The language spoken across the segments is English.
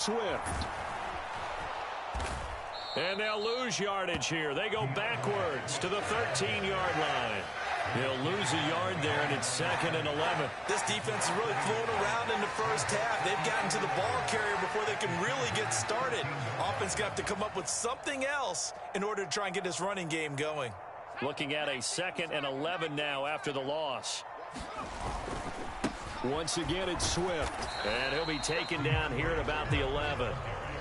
Swift. And they'll lose yardage here. They go backwards to the 13-yard line. They'll lose a yard there, and it's 2nd and 11. This defense is really floating around in the first half. They've gotten to the ball carrier before they can really get started. Offense going to have to come up with something else in order to try and get this running game going. Looking at a 2nd and 11 now after the loss. Once again, it's Swift. And he'll be taken down here at about the 11.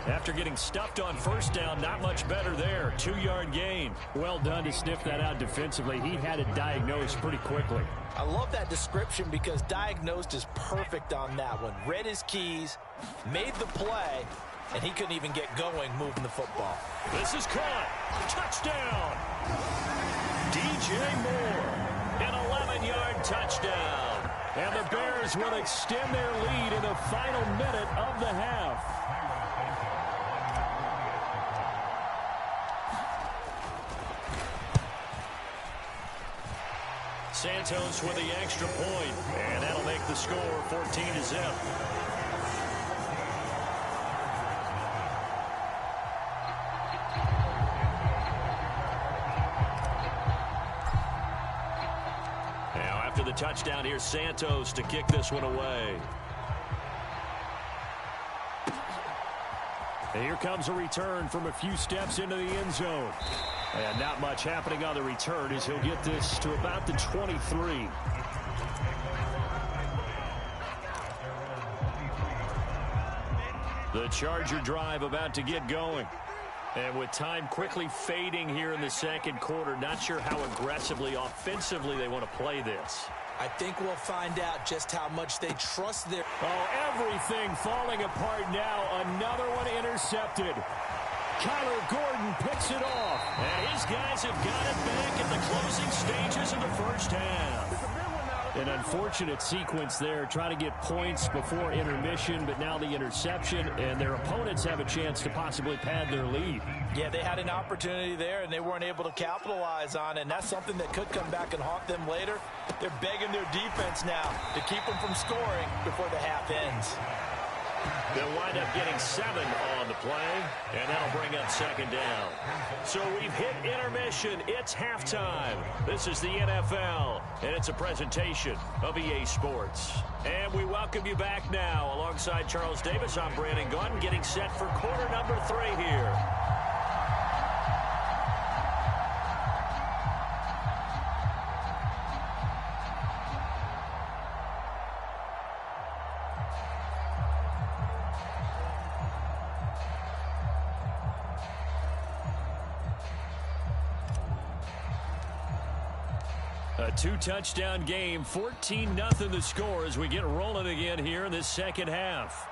After getting stuffed on first down, not much better there. 2-yard gain. Well done to sniff that out defensively. He had it diagnosed pretty quickly. I love that description because diagnosed is perfect on that one. Read his keys, made the play, and he couldn't even get going moving the football. This is caught. Touchdown. DJ Moore. An 11-yard touchdown. And the Bears will extend their lead in the final minute of the half. Santos with the extra point, and that'll make the score 14-0. Now after the touchdown, here's Santos to kick this one away. And here comes a return from a few steps into the end zone. And not much happening on the return as he'll get this to about the 23. The Charger drive about to get going. And with time quickly fading here in the second quarter, not sure how aggressively, offensively they want to play this. I think we'll find out just how much they trust their... Oh, everything falling apart now. Another one intercepted. Kyler Gordon picks it off. And his guys have got it back in the closing stages of the first half. An unfortunate sequence there, trying to get points before intermission, but now the interception, and their opponents have a chance to possibly pad their lead. Yeah, they had an opportunity there, and they weren't able to capitalize on it, and that's something that could come back and haunt them later. They're begging their defense now to keep them from scoring before the half ends. They'll wind up getting 7 on the play, and that'll bring up 2nd down. So we've hit intermission. It's halftime. This is the NFL, and it's a presentation of EA Sports. And we welcome you back now. Alongside Charles Davis, I'm Brandon Gunn, getting set for quarter number 3 here. A 2-touchdown game, 14-0 the score as we get rolling again here in this second half.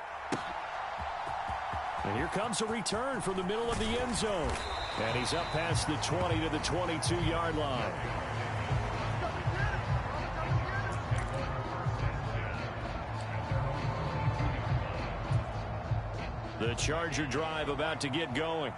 And here comes a return from the middle of the end zone. And he's up past the 20 to the 22-yard line. The Charger drive about to get going.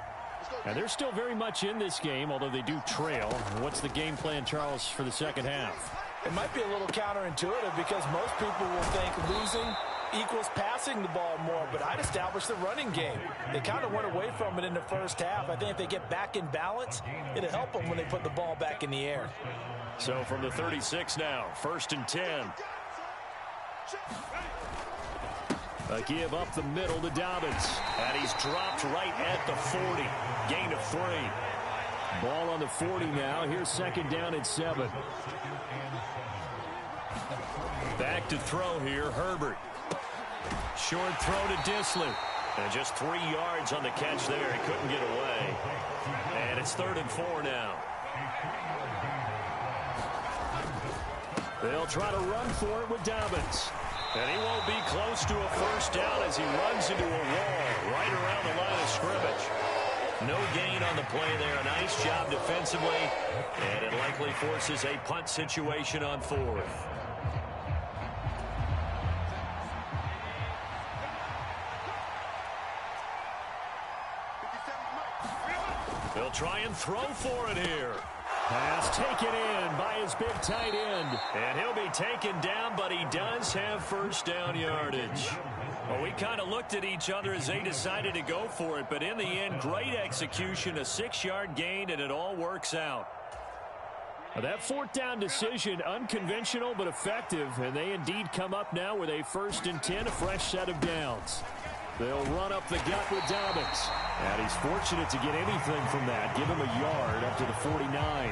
And they're still very much in this game, although they do trail. What's the game plan, Charles, for the second half? It might be a little counterintuitive because most people will think losing equals passing the ball more, but I'd establish the running game. They kind of went away from it in the first half. I think if they get back in balance, it'll help them when they put the ball back in the air. So from the 36 now, 1st and 10. A give up the middle to Dobbins. And he's dropped right at the 40. Gain of 3. Ball on the 40 now. Here's 2nd down and 7. Back to throw here, Herbert. Short throw to Disley. And just 3 yards on the catch there. He couldn't get away. And it's 3rd and 4 now. They'll try to run for it with Dobbins. And he won't be close to a first down as he runs into a wall right around the line of scrimmage. No gain on the play there. A nice job defensively. And it likely forces a punt situation on 4th. They'll try and throw for it here. Pass taken in by his big tight end. And he'll be taken down, but he does have first down yardage. Well, we kind of looked at each other as they decided to go for it, but in the end, great execution, a 6-yard gain, and it all works out. Well, that fourth down decision, unconventional but effective, and they indeed come up now with a 1st and 10, a fresh set of downs. They'll run up the gut with Dobbins. And he's fortunate to get anything from that. Give him a yard up to the 49.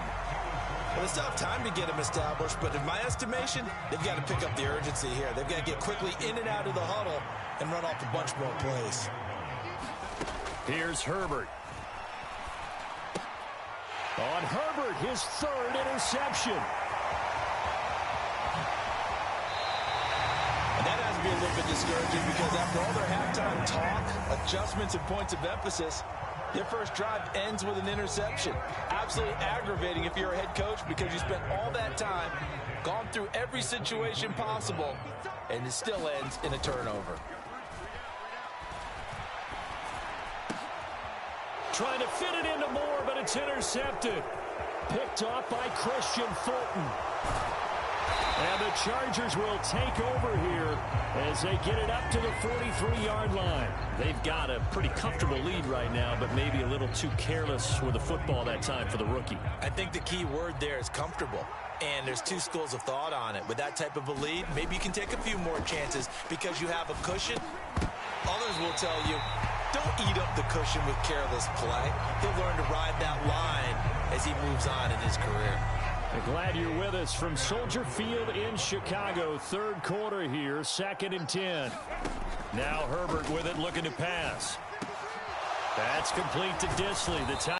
Well, it's tough time to get them established, but in my estimation, they've got to pick up the urgency here. They've got to get quickly in and out of the huddle and run off a bunch more plays. Here's Herbert. On Herbert, his 3rd interception. And that has to be a little bit discouraging because after all their halftime talk, adjustments, and points of emphasis, their first drive ends with an interception. Absolutely aggravating if you're a head coach because you spent all that time, gone through every situation possible, and it still ends in a turnover. Trying to fit it into Moore, but it's intercepted. Picked off by Christian Fulton. And the Chargers will take over here as they get it up to the 43-yard line. They've got a pretty comfortable lead right now, but maybe a little too careless with the football that time for the rookie. I think the key word there is comfortable. And there's 2 schools of thought on it. With that type of a lead, maybe you can take a few more chances because you have a cushion. Others will tell you, don't eat up the cushion with careless play. He'll learn to ride that line as he moves on in his career. Glad you're with us from Soldier Field in Chicago. 3rd quarter here, 2nd and 10. Now Herbert with it, looking to pass. That's complete to Disley. The